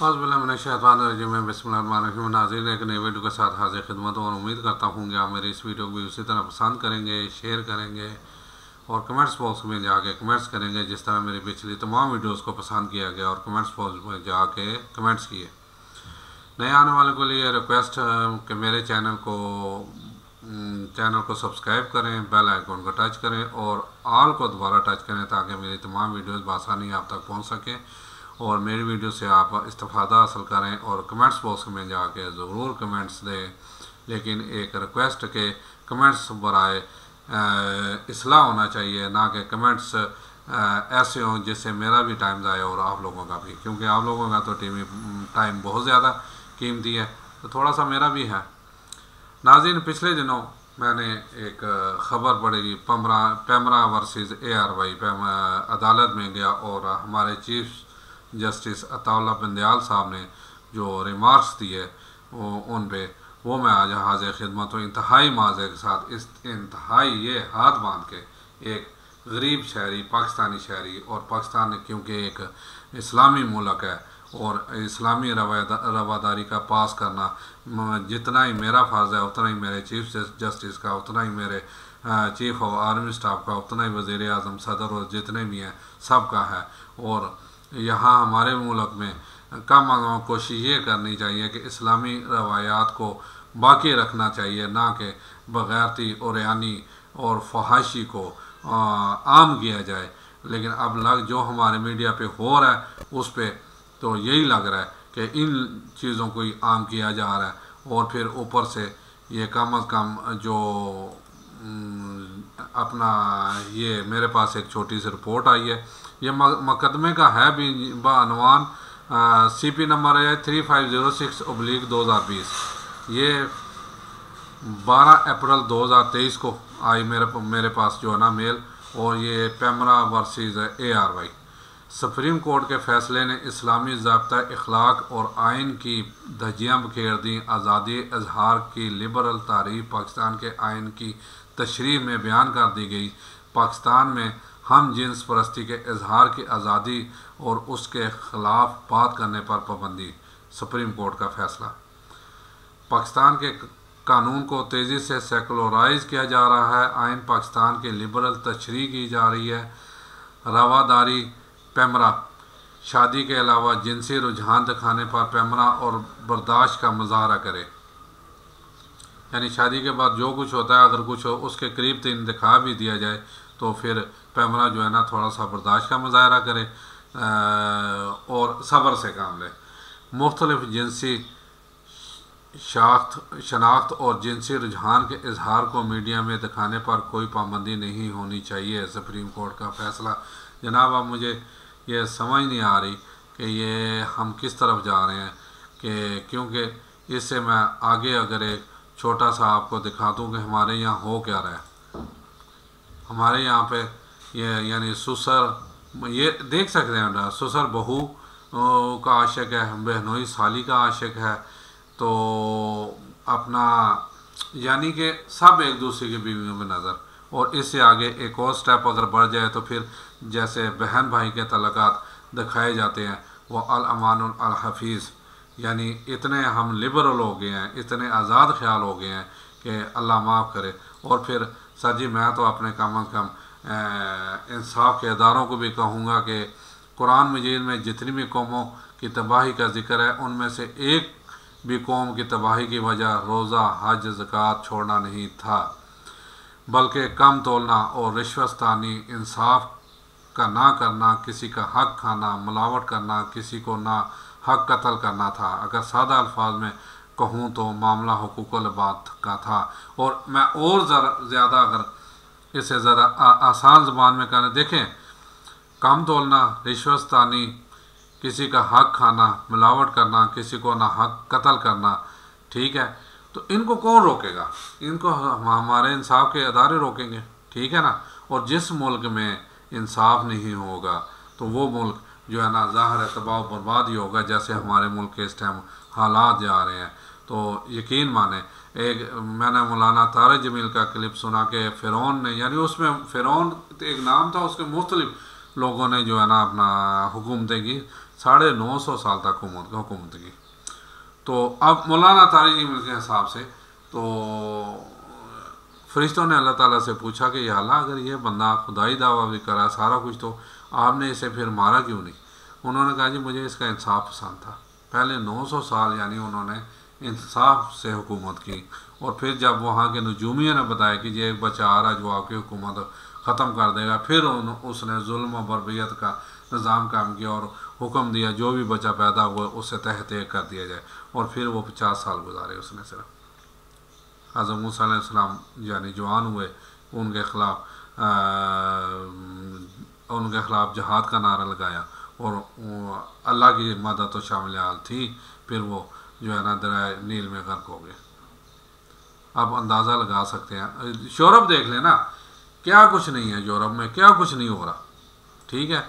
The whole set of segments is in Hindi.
बिस्मिल्लाहिर्रहमानिर्रहीम। नाज़रीन, एक नई वीडियो के साथ हाजिर खिदमत और उम्मीद करता हूँ कि आप मेरी इस वीडियो को भी उसी तरह पसंद करेंगे, शेयर करेंगे और कमेंट्स बॉक्स में जाके कमेंट्स करेंगे जिस तरह मेरी पिछली तमाम वीडियोस को पसंद किया गया और कमेंट्स बॉक्स में जाके कमेंट्स किए। नए आने वाले के लिए रिक्वेस्ट है कि मेरे चैनल को सब्सक्राइब करें, बेल आइकन को टच करें और ऑल को दोबारा टच करें ताकि मेरी तमाम वीडियोस बआसानी आप तक पहुंच सकें और मेरी वीडियो से आप इस्तेफादा हासिल करें। और कमेंट्स बॉक्स में जाके ज़रूर कमेंट्स दें, लेकिन एक रिक्वेस्ट के कमेंट्स बराए इस्लाह होना चाहिए, ना कि कमेंट्स ऐसे हों जिससे मेरा भी टाइम ज़ाया और आप लोगों का भी, क्योंकि आप लोगों का तो टाइम बहुत ज़्यादा कीमती है, तो थोड़ा सा मेरा भी है। नाज़रीन, पिछले दिनों मैंने एक ख़बर पढ़ी, पैमरा वर्सेस ARY अदालत में गया और हमारे चीफ जस्टिस अताउल्लाह बिन दयाल साहब ने जो रिमार्क्स दिए उन पे वो मैं आज हाजिर खिदमत हूँ इंतहाई माज़े के साथ। इस इंतहाई ये हाथ बांध के एक गरीब शहरी, पाकिस्तानी शहरी, और पाकिस्तान क्योंकि एक इस्लामी मुल्क है और इस्लामी रवादारी का पास करना जितना ही मेरा फ़र्ज़ है उतना ही मेरे चीफ जस्टिस का, उतना ही मेरे चीफ ऑफ आर्मी स्टाफ का, उतना ही वज़ीर आज़म, सदर और जितने भी हैं सब का है। और यहाँ हमारे मुल्क में कम अज़ कम कोशिश ये करनी चाहिए कि इस्लामी रवायात को बाकी रखना चाहिए, ना कि बग़ैरती और यानी और फहाशी को आम किया जाए। लेकिन अब जो हमारे मीडिया पे हो रहा है उस पर तो यही लग रहा है कि इन चीज़ों को ही आम किया जा रहा है और फिर ऊपर से ये कम अज़ कम जो अपना ये मेरे पास एक छोटी सी रिपोर्ट आई है, ये मुकदमे का है भी बानवान CP नंबर है 3506/2020। ये 12 अप्रैल 2023 को आई मेरे पास जो है ना मेल, और ये PEMRA versus ARY। Supreme court के फैसले ने इस्लामी ज़ाब्ता इखलाक और आइन की धज्जियाँ बिखेर दी। आज़ादी इजहार की लिबरल तारीफ पाकिस्तान के आइन की तशरीह में बयान कर दी गई। पाकिस्तान में हम जिन्स परस्ती के इजहार की आज़ादी और उसके ख़िलाफ़ बात करने पर पाबंदी। सुप्रीम कोर्ट का फैसला। पाकिस्तान के कानून को तेज़ी से सेकुलराइज किया जा रहा है। आइन पाकिस्तान के लिबरल तशरीह की जा रही है। रवादारी पैमरा, शादी के अलावा जिनसी रुझान दिखाने पर पैमरा और बर्दाश्त का मुजाहरा करे। यानी शादी के बाद जो कुछ होता है, अगर कुछ हो उसके करीब 3 दिखा भी दिया जाए तो फिर पैमरा जो है ना थोड़ा सा बर्दाश्त का मुजाहरा करे और सब्र से काम ले। मुख्तलिफ जिनसी शनाख्त और जिनसी रुझान के इजहार को मीडिया में दिखाने पर कोई पाबंदी नहीं होनी चाहिए। सुप्रीम कोर्ट का फैसला। जनाब, अब मुझे ये समझ नहीं आ रही कि ये हम किस तरफ जा रहे हैं, कि क्योंकि इससे मैं आगे अगर एक छोटा सा आपको दिखा दूँ कि हमारे यहाँ हो क्या रहा है। हमारे यहाँ पे ये यानी ससुर, ये देख सकते हैं, ससुर बहू का आशिक है, बहनोई साली का आशिक है, तो अपना यानी कि सब एक दूसरे की बीवियों में नज़र। और इससे आगे एक और स्टेप अगर बढ़ जाए तो फिर जैसे बहन भाई के तलक़ात दिखाए जाते हैं, वो अल अमान अल हफीज़, यानी इतने हम लिबरल हो गए हैं, इतने आज़ाद ख्याल हो गए हैं कि अल्लाह माफ़ करे। और फिर सर जी, मैं तो अपने कम अज़ कम इंसाफ के अदारों को भी कहूँगा कि कुरान मजीद में जितनी भी कौमों की तबाही का जिक्र है उनमें से एक भी कौम की तबाही की वजह रोज़ा, हज, ज़कात छोड़ना नहीं था, बल्कि कम तोलना और रिश्वततानी, इंसाफ का ना करना, किसी का हक खाना, मिलावट करना, किसी को ना हक कत्ल करना था। अगर सादा अल्फाज में कहूँ तो मामला हुकूकुल बात का था। और मैं और ज़्यादा अगर इसे ज़रा आसान ज़बान में कहना, देखें, कम तोलना, रिश्वततानी, किसी का हक खाना, मिलावट करना, किसी को ना हक कत्ल करना, ठीक है, तो इनको कौन रोकेगा? इनको हमारे इंसाफ के अदारे रोकेंगे, ठीक है ना। और जिस मुल्क में इंसाफ नहीं होगा तो वो मुल्क जो है ना ज़ाहिर है तबाह बर्बाद ही होगा, जैसे हमारे मुल्क के इस टाइम हालात जा रहे हैं। तो यकीन माने, एक मैंने मौलाना तारिक जमील का क्लिप सुना कि फ़िरौन ने, यानी उसमें फ़िरौन एक नाम था, उसके मुख्तलिफ लोगों ने जो है ना अपना हुकूमतें की, 950 साल तक हुकूमत की। तो अब मौलाना तारिक इल्म के हिसाब से तो फरिश्तों ने अल्लाह ताला से पूछा कि या अल्लाह, अगर ये बंदा खुदाई दावा भी करा सारा कुछ, तो आपने इसे फिर मारा क्यों नहीं? उन्होंने कहा जी मुझे इसका इंसाफ पसंद था। पहले 900 साल यानी उन्होंने इंसाफ से हुकूमत की, और फिर जब वहाँ के नजूमियों ने बताया कि ये एक बच्चा आ रहा है जो आपकी हुकूमत ख़त्म कर देगा, फिर उसने जुल्म और बरबियत का निज़ाम काम किया और हुक्म दिया जो भी बच्चा पैदा हुआ उससे तहत एक कर दिया जाए, और फिर वो 50 साल गुजारे उसने सिर्फ। हज़रत मूसा अलैहिस्सलाम यानी जवान हुए, उनके ख़िलाफ़ जहाद का नारा लगाया, और अल्लाह की मदद तो शामिल थी, फिर वो जो है ना दरिया नील में गर्क हो गए। अब अंदाज़ा लगा सकते हैं, यूरोप देख लेना, क्या कुछ नहीं है यूरोप में, क्या कुछ नहीं हो रहा, ठीक है।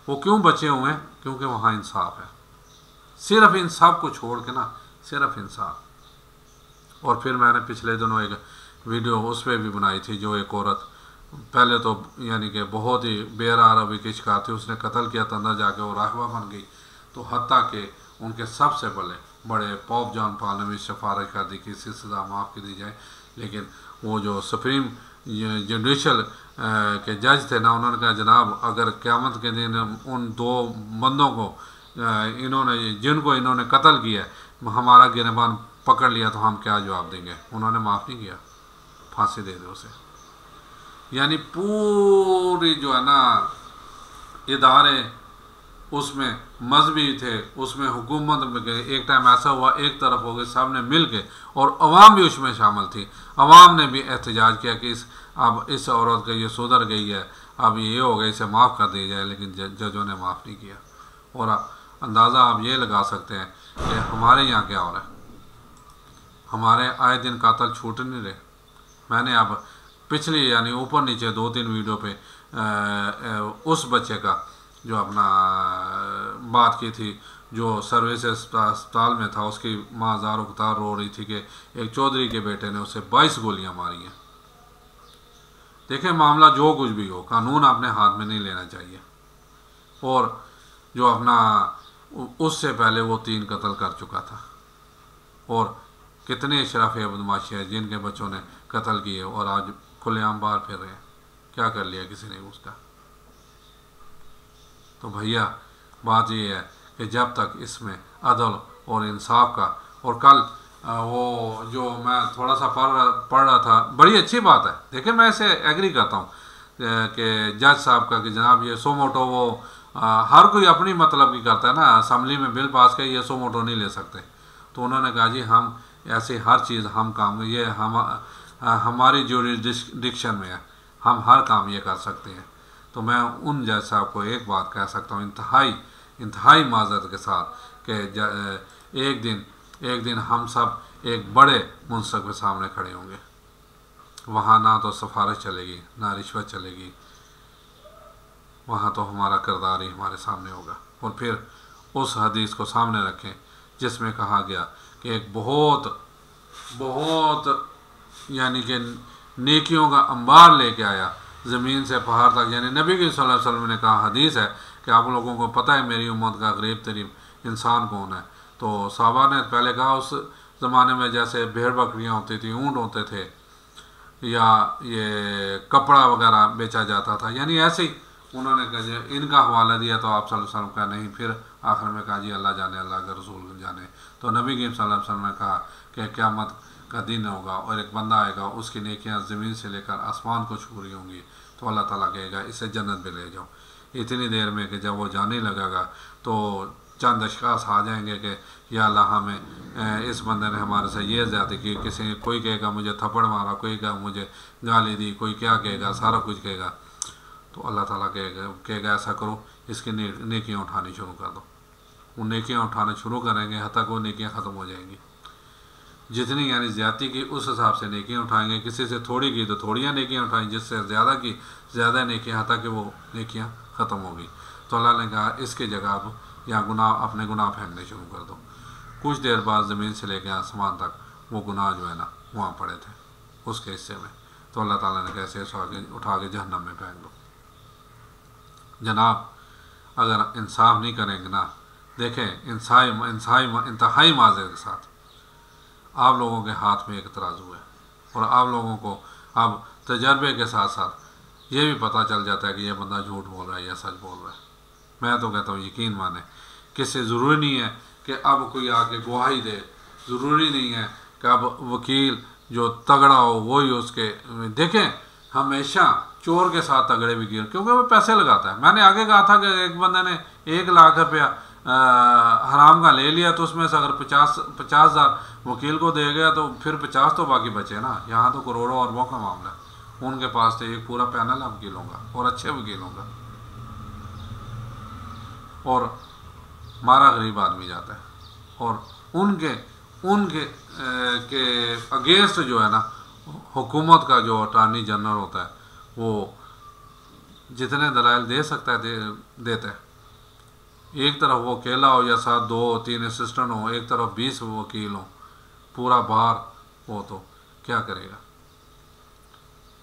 वो क्यों बचे हुए हैं? क्योंकि वहाँ इंसाफ है, सिर्फ इंसाफ को छोड़ के ना, सिर्फ इंसाफ। और फिर मैंने पिछले दिनों एक वीडियो उस पर भी बनाई थी, जो एक औरत पहले तो यानी कि बहुत ही बेरारवी की शिकार थी, उसने कत्ल किया था, अंदर जाके वो राहबा बन गई। तो हत्ता के उनके सबसे बड़े पोप जॉन पॉल ने भी सिफारिश कर दी कि इसकी सज़ा माफ़ की दी जाए, लेकिन वो जो सुप्रीम जुडिशल के जज थे ना, उन्होंने कहा जनाब अगर क़यामत के दिन उन 2 बंदों को जिनको इन्होंने कत्ल किया है हमारा गिरबान पकड़ लिया तो हम क्या जवाब देंगे? उन्होंने माफ़ नहीं किया, फांसी दे दे उसे। यानी पूरी जो है ना इदारे उसमें मजहबी थे, उसमें हुकूमत में गए। एक टाइम ऐसा हुआ एक तरफ हो गए सब ने मिल के, और अवाम भी उसमें शामिल थी। अवाम ने भी एहतजाज किया कि अब इस औरत का ये सुधर गई है, अब ये हो गया, इसे माफ़ कर दिया जाए, लेकिन जजों ने माफ़ नहीं किया। और अंदाज़ा आप ये लगा सकते हैं कि हमारे यहाँ क्या हो रहा है। हमारे आए दिन कातल छूट नहीं रहे। मैंने अब पिछली यानी ऊपर नीचे 2-3 वीडियो पे उस बच्चे का जो अपना बात की थी, जो सर्विस अस्पताल में था, उसकी माँ ज़ार उकतार रो रही थी कि एक चौधरी के बेटे ने उसे 22 गोलियां मारी हैं। देखें, मामला जो कुछ भी हो, कानून अपने हाथ में नहीं लेना चाहिए। और जो अपना उससे पहले वो 3 कत्ल कर चुका था, और कितने अशराफ बदमाशी है जिनके बच्चों ने कत्ल किए और आज खुलेआम बाहर फिर रहे हैं। क्या कर लिया किसी ने उसका? तो भैया बात ये है कि जब तक इसमें अदल और इंसाफ का, और कल वो जो मैं थोड़ा सा पढ़ रहा था, बड़ी अच्छी बात है। देखिए मैं इसे एग्री करता हूँ कि जज साहब का कि जनाब ये सो मोटो वो हर कोई अपनी मतलब की करता है ना, असम्बली में बिल पास कर ये सो मोटो नहीं ले सकते। तो उन्होंने कहा जी हम ऐसे हर चीज़ हम काम ये हमारी जुरिडिक्शन में है, हम हर काम ये कर सकते हैं। तो मैं उन जज साहब को एक बात कह सकता हूँ इंतहाई माज़रत के साथ कि एक दिन हम सब एक बड़े मुंसफ के सामने खड़े होंगे। वहाँ ना तो सिफारिश चलेगी ना रिश्वत चलेगी, वहाँ तो हमारा किरदार ही हमारे सामने होगा। और फिर उस हदीस को सामने रखें जिसमें कहा गया कि एक बहुत यानी कि नेकियों का अंबार लेके आया ज़मीन से पहाड़ तक। यानी नबी की सल्लल्लाहु अलैहि वसल्लम ने कहा, हदीस है कि आप लोगों को पता है मेरी उम्मत का गरीब तरीन इंसान कौन है? तो साहबा ने पहले कहा उस ज़माने में जैसे भेड़ बकरियाँ होती थी, ऊँट होते थे, या ये कपड़ा वगैरह बेचा जाता था, यानी ऐसे ही उन्होंने कहा इनका हवाला दिया। तो आप सल्लल्लाहु अलैहि वसल्लम का नहीं, फिर आखिर में कहा जी अल्लाह जाने, अल्लाह का रसूल जाने। तो नबी सल्लल्लाहु अलैहि वसल्लम ने कहा कि क़यामत का दिन होगा और एक बंदा आएगा, उसकी नेकियां ज़मीन से लेकर आसमान को छू रही होंगी, तो अल्लाह ताला कहेगा इसे जन्नत में ले जाओ। इतनी देर में कि जब वो जाने लगेगा तो चंद अशखास आ जाएंगे कि या अल्लाह हमें इस बंदे ने हमारे से ये ज़्यादा की, कोई कहेगा मुझे थप्पड़ मारा, कोई कहेगा मुझे गाली दी, कोई क्या कहेगा, सारा कुछ कहेगा। तो अल्लाह ताला कहेगा ऐसा करो, इसकी नेकियां उठानी शुरू कर दो। वो नेकियां उठाना शुरू करेंगे, हत्ता को नेकियां ख़त्म हो जाएंगी। जितनी यानी ज़्यादती की उस हिसाब से नेकियां उठाएंगे, किसी से थोड़ी की तो थोड़ियाँ नेकियां उठाएंगे, जिससे ज़्यादा की ज़्यादा नेकियां, हत्ता कि वो नेकियां ख़त्म होगी। तो अल्लाह ने कहा इसकी जगह अब या अपने गुनाह फेंकने शुरू कर दो। कुछ देर बाद ज़मीन से लेकर आसमान तक वो गुनाह जो है ना वहाँ पड़े थे उसके हिस्से में। तो अल्लाह ताला ने कैसे उठा के जहन्नम में फेंक दो। जनाब अगर इंसाफ नहीं करेंगे ना देखें इंतहाई माज़े के साथ आप लोगों के हाथ में एक तराजू है और आप लोगों को अब तजर्बे के साथ साथ ये भी पता चल जाता है कि ये बंदा झूठ बोल रहा है या सच बोल रहा है। मैं तो कहता हूँ यकीन माने, किससे ज़रूरी नहीं है कि अब कोई आके गवाही दे, ज़रूरी नहीं है कि अब वकील जो तगड़ा हो वही उसके देखें। हमेशा चोर के साथ तगड़े वकील, क्योंकि वो पैसे लगाता है। मैंने आगे कहा था कि एक बंदे ने 1 लाख रुपया हराम का ले लिया, तो उसमें से अगर 50,000 वकील को दे गया तो फिर 50 तो बाकी बचे ना। यहाँ तो करोड़ों अरबों का मामला है। उनके पास तो एक पूरा पैनल है वकीलों का, और अच्छे वकीलों का, और मारा गरीब आदमी जाता है। और उनके के अगेंस्ट जो है ना, हुकूमत का जो अटॉर्नी जनरल होता है वो जितने दलाइल दे सकता है देता है। एक तरफ वो अकेला हो या साथ 2-3 असिस्टेंट हो, एक तरफ 20 वकील हो, पूरा बार हो, तो क्या करेगा।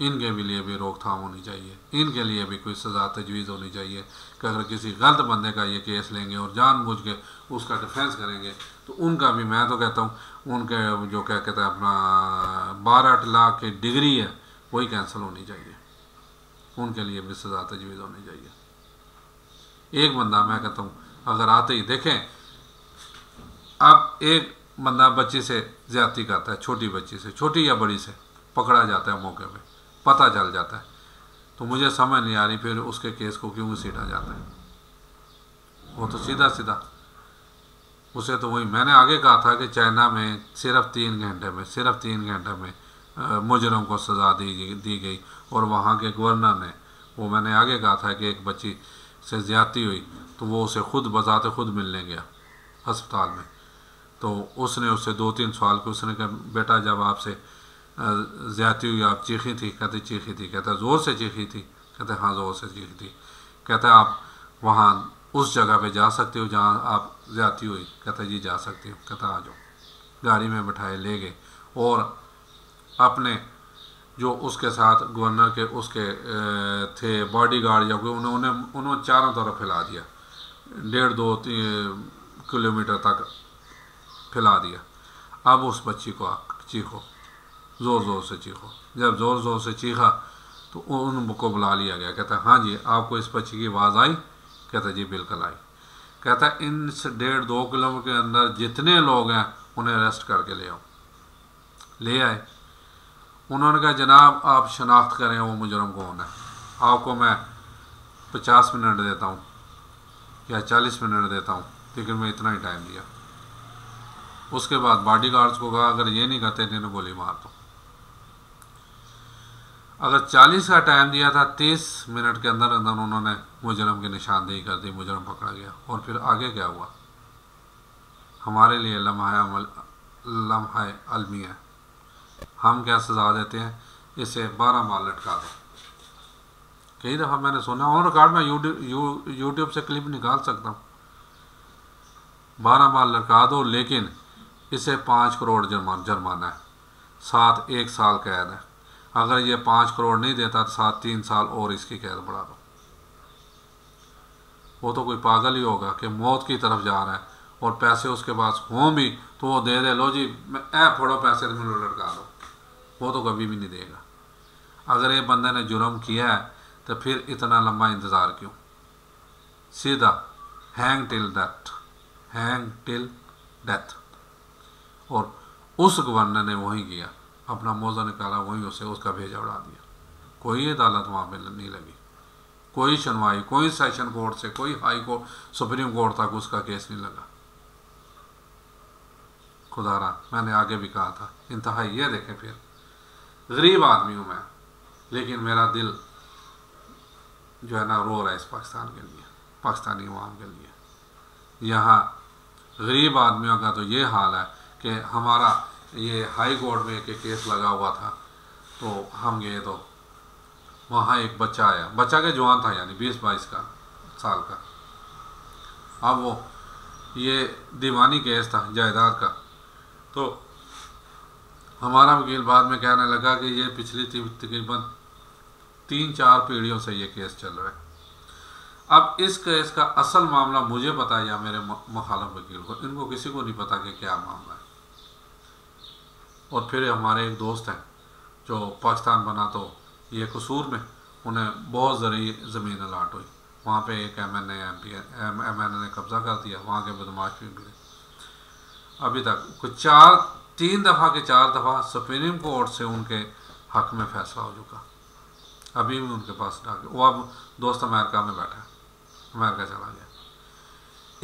इनके भी लिए भी रोकथाम होनी चाहिए, इनके लिए भी कोई सज़ा तजवीज़ होनी चाहिए कि अगर किसी गलत बंदे का ये केस लेंगे और जानबूझ के उसका डिफेंस करेंगे तो उनका भी, मैं तो कहता हूँ उनके जो क्या कहते हैं अपना 12 लाख की डिग्री है वही कैंसिल होनी चाहिए। उनके लिए भी सज़ा तजवीज़ होनी चाहिए। एक बंदा मैं कहता हूँ अगर आते ही देखें, अब एक बंदा बच्ची से ज़्यादती करता है, छोटी बच्ची से, छोटी या बड़ी से, पकड़ा जाता है मौके पे, पता चल जाता है, तो मुझे समझ नहीं आ रही फिर उसके केस को क्यों घसीटा जाता है। वो तो सीधा सीधा उसे तो वही मैंने आगे कहा था कि चाइना में सिर्फ 3 घंटे में मुजरम को सज़ा दी गई। और वहाँ के गवर्नर ने, वो मैंने आगे कहा था कि एक बच्ची से ज़्यादती हुई तो वो उसे खुद बजाते खुद मिलने गया अस्पताल में, तो उसने उससे 2-3 सवाल के, उसने कहा बेटा जब आपसे ज़्यादती हुई आप चीखी थी? कहते चीखी थी। कहता ज़ोर से चीखी थी? कहते हाँ ज़ोर से चीखी थी। कहता आप वहाँ उस जगह पे जा सकते हो जहाँ आप ज़्यादती हुई? कहता जी जा सकती हूँ। कहता आ जाओ। गाड़ी में बिठाए ले गए और अपने जो उसके साथ गवर्नर के उसके थे बॉडीगार्ड या कोई, उन्होंने चारों तरफ फैला दिया, 1.5-2 किलोमीटर तक फैला दिया। अब उस बच्ची को चीखो, ज़ोर ज़ोर से चीखो। जब ज़ोर ज़ोर से चीखा तो उनको बुला लिया गया। कहता हाँ जी आपको इस बच्ची की आवाज़ आई? कहता जी बिल्कुल आई। कहता इन 1.5-2 किलोमीटर के अंदर जितने लोग हैं उन्हें अरेस्ट करके ले आओ। ले आए। उन्होंने कहा जनाब आप शनाख्त करें वो मुजरम कौन है, आपको मैं 50 मिनट देता हूँ या 40 मिनट देता हूँ, लेकिन मैं इतना ही टाइम दिया। उसके बाद बॉडीगार्ड्स को कहा अगर ये नहीं करते तो इन्हें गोली मार दो। अगर 40 का टाइम दिया था, 30 मिनट के अंदर अंदर उन्होंने मुजरम की निशानदेही कर दी, मुजरम पकड़ा गया। और फिर आगे क्या हुआ हमारे लिए लम्हा अलमिया। हम क्या सज़ा देते हैं, इसे 12 माल लटका दो। कई दफ़ा मैंने सुना, और रिकॉर्ड में यूट्यूब से क्लिप निकाल सकता हूँ, 12 माल लटका दो, लेकिन इसे 5 करोड़ जुर्माना है, साथ 1 साल कैद है। अगर ये 5 करोड़ नहीं देता तो साथ 3 साल और इसकी कैद बढ़ा दो। वो तो कोई पागल ही होगा कि मौत की तरफ जा रहा है और पैसे उसके पास हों भी तो वो दे लो जी फोड़ो पैसे तो मुझे लटका दो। वो तो कभी भी नहीं देगा। अगर ये बंदे ने जुर्म किया है तो फिर इतना लंबा इंतज़ार क्यों? सीधा हैंग टिल डेथ। और उस गवर्नर ने वही किया, अपना मौजा निकाला, वहीं उसे उसका भेजा उड़ा दिया। कोई अदालत वहाँ पे नहीं लगी, कोई सुनवाई, कोई सेशन कोर्ट से, कोई हाई कोर्ट, सुप्रीम कोर्ट तक उसका केस नहीं लगा। खुदारा मैंने आगे भी कहा था, इंतहा ये देखें, फिर गरीब आदमी हूँ मैं, लेकिन मेरा दिल जो है ना रो रहा है इस पाकिस्तान के लिए, पाकिस्तानी अवाम के लिए। यहाँ गरीब आदमियों का तो ये हाल है कि हमारा ये हाई कोर्ट में एक केस लगा हुआ था, तो हम गए तो वहाँ एक बच्चा आया, बच्चा के जवान था, यानी 20-22 साल का। अब वो ये दीवानी केस था जायदाद का, तो हमारा वकील बाद में कहने लगा कि ये पिछली तकरीबन 3-4 पीढ़ियों से ये केस चल रहा है। अब इस केस का असल मामला मुझे पता है या मेरे मुखालिफ वकील को, इनको किसी को नहीं पता कि क्या मामला है। और फिर हमारे एक दोस्त हैं जो पाकिस्तान बना तो ये कसूर में उन्हें बहुत ज़री ज़मीन अलाट हुई, वहाँ पे एक MNA ने कब्ज़ा कर दिया, वहाँ के बदमाश भी मिले। अभी तक कुछ 3 दफ़ा के 4 दफ़ा सुप्रीम कोर्ट से उनके हक में फ़ैसला हो चुका, अभी भी उनके पास डाके वो अब दोस्त अमेरिका में बैठा है, अमेरिका चला गया।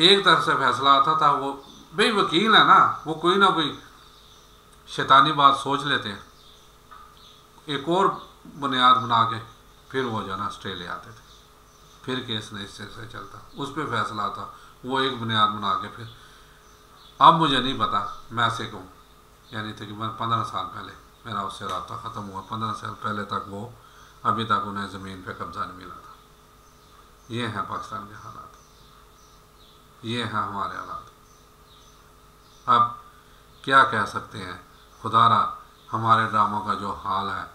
एक तरफ से फैसला आता था, वो भाई वकील है ना, वो कोई ना कोई शैतानी बात सोच लेते हैं, एक और बुनियाद बना के फिर वो जो है ना स्टे ले आते थे, फिर केस नहीं से चलता, उस पर फैसला आता, वो एक बुनियाद बना के फिर। अब मुझे नहीं पता, मैं ऐसे कहूँ यानी तकरीबन 15 साल पहले मेरा उससे रब्ता ख़त्म हुआ, 15 साल पहले तक वो अभी तक उन्हें ज़मीन पे कब्ज़ा नहीं मिला था। ये हैं पाकिस्तान के हालात, ये हैं हमारे हालात। अब क्या कह सकते हैं, खुदारा हमारे ड्रामों का जो हाल है,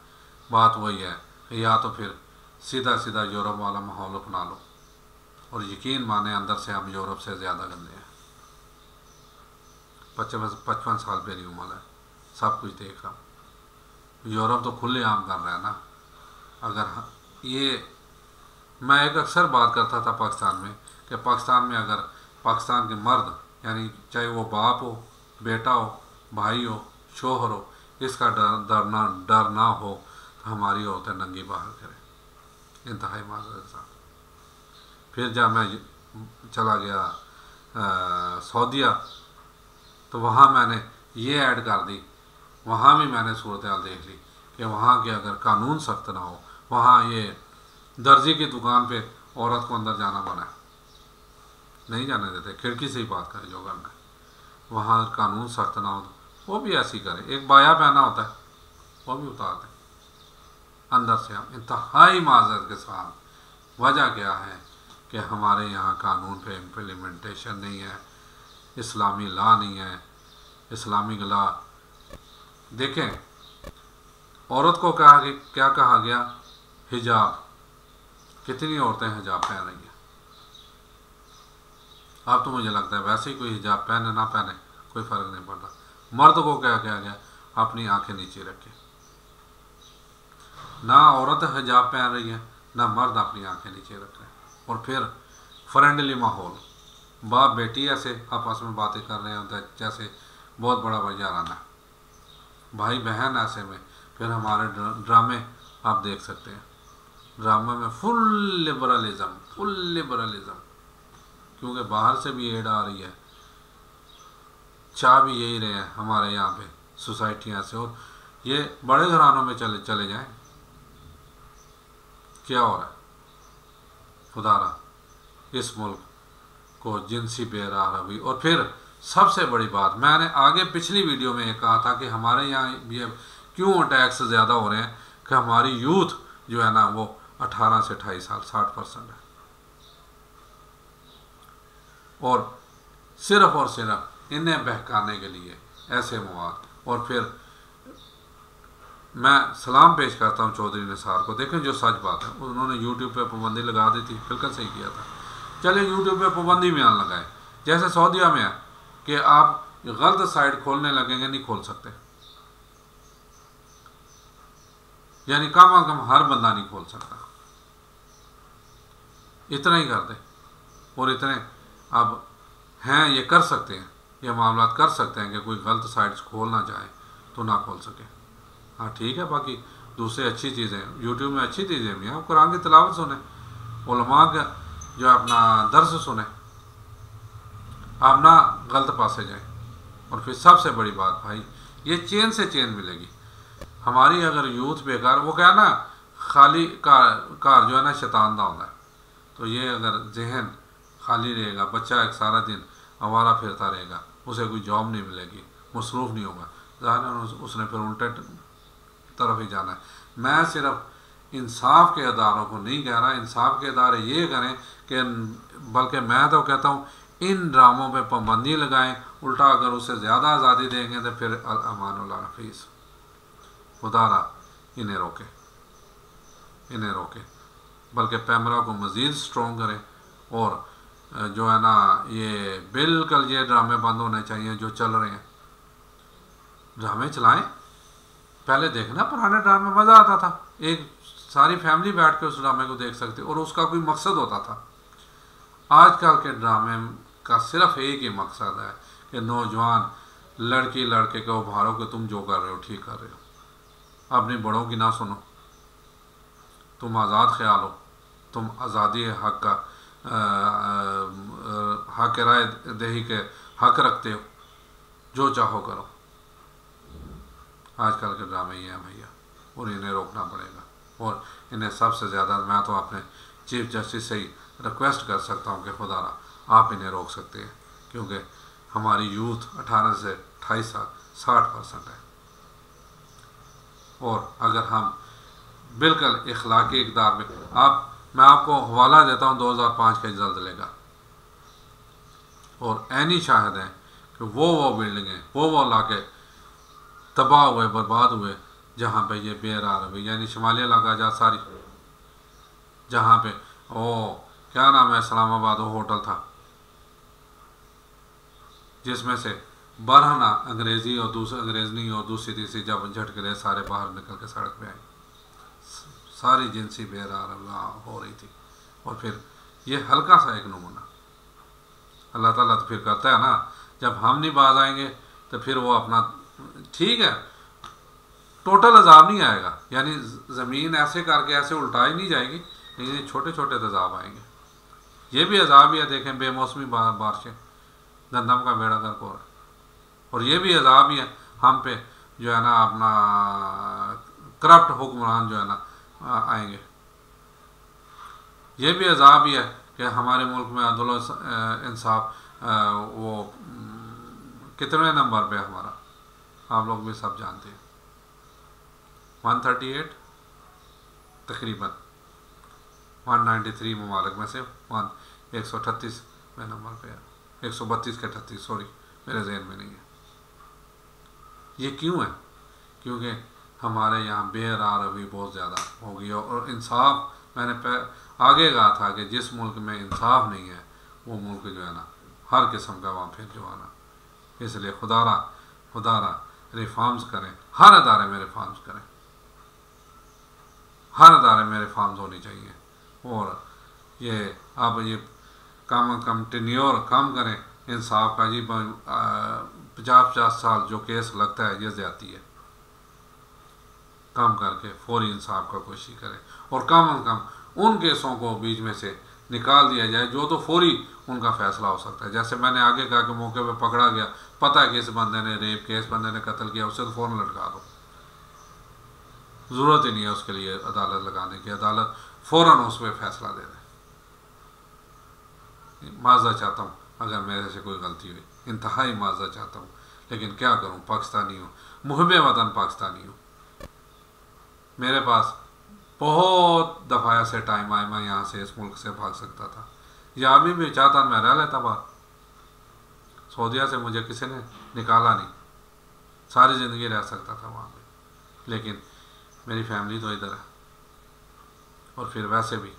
बात वही है, या तो फिर सीधा सीधा यूरोप वाला माहौल अपना लो, और यकीन माने अंदर से हम यूरोप से ज़्यादा गंदे हैं। 55 साल मेरी उम्र है, सब कुछ देख रहा हूँ। यूरोप तो खुले आम कर रहा है ना। अगर ये मैं एक अक्सर बात करता था पाकिस्तान में कि पाकिस्तान में अगर पाकिस्तान के मर्द यानी चाहे वो बाप हो, बेटा हो, भाई हो, शोहर हो, इसका डर ना हो तो हमारी औरतें नंगी बाहर करें इंतहाई माजरत के साथ। फिर जब मैं चला गया सऊदीया तो वहाँ मैंने ये ऐड कर दी, वहाँ भी मैंने सूरत हाल देख ली कि वहाँ के अगर कानून सख्त ना हो, वहाँ ये दर्जी की दुकान पे औरत को अंदर जाना मना है, नहीं जाने देते, खिड़की से ही बात करें जो करना है। वहाँ कानून सख्त ना हो वो भी ऐसी करें, एक बाया पहना होता है वो भी उतार दें अंदर से। हम इंतहाई माजरत के साथ, वजह क्या है कि हमारे यहाँ कानून पे इम्प्लीमेंटेशन नहीं है, इस्लामी लॉ नहीं है, इस्लामिक लॉ। देखें औरत को क्या कहा गया, हिजाब, कितनी औरतें हिजाब पहन रही हैं। अब तो मुझे लगता है वैसे ही कोई हिजाब पहने ना पहने कोई फ़र्क नहीं पड़ता। मर्द को क्या कहा गया, अपनी आंखें नीचे रखे, ना औरत हिजाब पहन रही है ना मर्द अपनी आंखें नीचे रख रहे हैं। और फिर फ्रेंडली माहौल, बाप बेटी ऐसे आपस में बातें कर रहे होते हैं जैसे बहुत बड़ा बजाराना, भाई बहन ऐसे में। फिर हमारे ड्रामे आप देख सकते हैं, ड्रामे में फुल लिबरलिज्म, क्योंकि बाहर से भी एड आ रही है, चाह भी यही रहे हैं हमारे यहाँ पे सोसाइटियाँ से। और ये बड़े घरानों में चले जाएं, क्या हो रहा है खुदारा, इस मुल्क को जिनसी बेराहवी। और फिर सबसे बड़ी बात, मैंने आगे पिछली वीडियो में ये कहा था कि हमारे यहाँ ये क्यों अटैक्स ज़्यादा हो रहे हैं कि हमारी यूथ जो है ना वो 18 से 28 साल 60% है, और सिर्फ इन्हें बहकाने के लिए ऐसे मवाद। और फिर मैं सलाम पेश करता हूँ चौधरी निसार को, देखें जो सच बात है, उन्होंने यूट्यूब पे पाबंदी लगा दी थी, बिल्कुल सही किया था। चले यूट्यूब पे पाबंदी में आने लगाए, जैसे सऊदीया में है कि आप गलत साइट खोलने लगेंगे नहीं खोल सकते, यानी कम अज कम हर बंदा नहीं खोल सकता, इतना ही कर दे। और इतने अब हैं ये कर सकते हैं, ये मामला कर सकते हैं कि कोई गलत साइट्स खोलना चाहे तो ना खोल सके। हाँ ठीक है, बाकी दूसरे अच्छी चीज़ें यूट्यूब में अच्छी चीज़ें भी हैं, आप कुरान की तिलावत सुने, उलमा का जो अपना दर्स सुने, आप ना गलत पासे जाएं। और फिर सबसे बड़ी बात भाई, ये चेन से चेन मिलेगी हमारी। अगर यूथ बेकार, वो क्या ना खाली कार जो है ना शैतान दा होता है, तो ये अगर जहन खाली रहेगा, बच्चा एक सारा दिन आवारा फिरता रहेगा, उसे कोई जॉब नहीं मिलेगी, मसरूफ़ नहीं होगा, ज़ाहिर उसने फिर उल्टे तरफ ही जाना है। मैं सिर्फ इंसाफ के अदारों को नहीं कह रहा, इंसाफ के अदारे ये करें कि, बल्कि मैं तो कहता हूँ इन ड्रामों पे पाबंदी लगाएं, उल्टा अगर उसे ज़्यादा आज़ादी देंगे तो फिर अमानुल्लाह हफीज़, खुदारा इन्हें रोके, बल्कि पैमरा को मज़ीद स्ट्रॉन्ग करें, और जो है ना ये बिल्कुल ये ड्रामे बंद होने चाहिए जो चल रहे हैं। ड्रामे चलाएं, पहले देखना पुराने ड्रामे मज़ा आता था, एक सारी फैमिली बैठ के उस ड्रामे को देख सकते और उसका कोई मकसद होता था। आजकल के ड्रामे का सिर्फ एक ही मकसद है कि नौजवान लड़की लड़के को उभारो कि तुम जो कर रहे हो ठीक कर रहे हो, अपनी बड़ों की ना सुनो, तुम आज़ाद ख्याल हो, तुम आज़ादी हक का हक राय दही के हक रखते हो, जो चाहो करो। आजकल के ड्रामे ये हैं भैया, और इन्हें रोकना पड़ेगा। और इन्हें सबसे ज़्यादा मैं तो अपने चीफ जस्टिस से ही रिक्वेस्ट कर सकता हूँ कि खुदारा आप इन्हें रोक सकते हैं, क्योंकि हमारी यूथ 18 से 28 साल 60% है। और अगर हम बिल्कुल इखलाकी इक़दार में मैं आपको हवाला देता हूँ 2005 के ज़ल्ज़ले का, और ऐनी शाहिद हैं कि वो बिल्डिंगें वो इलाके तबाह हुए बर्बाद हुए जहाँ पे ये बेरार हुई, यानी शुमाली इलाका जा सारी, जहाँ पे क्या नाम है इस्लामाबाद वो होटल था जिसमें से बरहना अंग्रेज़ी और अंग्रेज़नी और दूसरी तीसरी जब झटके रहे सारे बाहर निकल के सड़क पे आए, सारी जिनसी बेरार हो रही थी। और फिर ये हल्का सा एक नमूना अल्लाह ताला तो फिर करता है ना, जब हम नहीं बाज आएंगे तो फिर वो अपना ठीक है, टोटल अजाब नहीं आएगा, यानी ज़मीन ऐसे करके ऐसे उल्टाई नहीं जाएगी, लेकिन छोटे छोटे अजाब आएंगे। ये भी अजाब ही है, देखें बेमौसमी बारिशें, गंदम का बेड़ा गर्क हो रहा है, और ये भी अजाब ही है हम पे जो है ना अपना करप्ट हुक्मरान जो है ना आएंगे। ये भी अजाब ही है कि हमारे मुल्क में अदल इंसाफ वो कितने नंबर पे हमारा, आप लोग भी सब जानते हैं, 138 तकरीबन 193 ममालिक में से 138 में नंबर पे है, 132 के 38, सॉरी मेरे जहन में नहीं है। ये क्यों है? क्योंकि हमारे यहाँ बेरार रवी बहुत ज़्यादा हो गई, और इंसाफ मैंने आगे कहा था कि जिस मुल्क में इंसाफ नहीं है वो मुल्क जो है ना हर किस्म का वहाँ फिर जो है ना, इसलिए खुदारा रिफॉर्म्स करें, हर अदारे में रिफॉर्म्स करें, हर अदारे में रिफॉर्म्स होनी चाहिए। और ये अब ये कम टेन्योर कम करें इंसाफ का, जी 50-50 साल जो केस लगता है ये ज़्यादती है, कम करके फौरी इंसाफ का कोशिश करें, और कम अज़ कम उन केसों को बीच में से निकाल दिया जाए जो तो फौरी उनका फैसला हो सकता है। जैसे मैंने आगे कहा कि मौके पे पकड़ा गया, पता है कि इस बंदे ने रेप किया, इस बंदे ने कत्ल किया, उसे तो फ़ौरन लटका दो, ज़रूरत ही नहीं है उसके लिए अदालत लगाने की, अदालत फ़ौरन उस पर फैसला दे दे। माज़ा चाहता हूँ अगर मेरे से कोई गलती हुई, इंतहाई माज़ा चाहता हूँ, लेकिन क्या करूँ, पाकिस्तानी हूँ, मुहब्बे वतन पाकिस्तानी हूँ। मेरे पास बहुत दफ़ा ऐसे टाइम आए मैं यहाँ से इस मुल्क से भाग सकता था, या अभी भी चाहता मैं रह लेता बाहर। सऊदीया से मुझे किसी ने निकाला नहीं, सारी ज़िंदगी रह सकता था वहाँ पे, लेकिन मेरी फैमिली तो इधर है, और फिर वैसे भी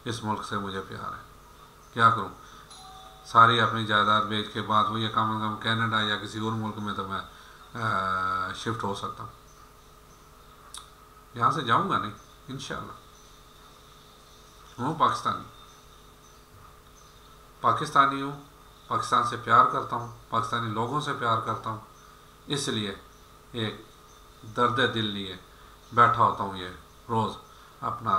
इस मुल्क से मुझे प्यार है। क्या करूँ, सारी अपनी जायदाद बेच के बाद हुई, कम से कम कनाडा या किसी और मुल्क में तो मैं शिफ्ट हो सकता हूँ। यहाँ से जाऊँगा नहीं इंशाअल्लाह। हूँ पाकिस्तानी हूँ, पाकिस्तान से प्यार करता हूँ, पाकिस्तानी लोगों से प्यार करता हूँ, इसलिए एक दर्द दिल लिए बैठा होता हूँ, ये रोज़ अपना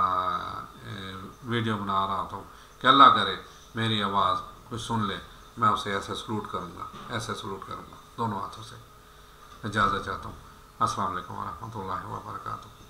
वीडियो बना रहा होता हूँ कि अल्लाह करे मेरी आवाज़ कोई सुन ले, मैं उसे ऐसे सलूट करूँगा, ऐसे सलूट करूँगा, दोनों हाथों से। इजाज़त चाहता हूँ। अस्सलाम वालेकुम व रहमतुल्लाहि व बरकातुहू।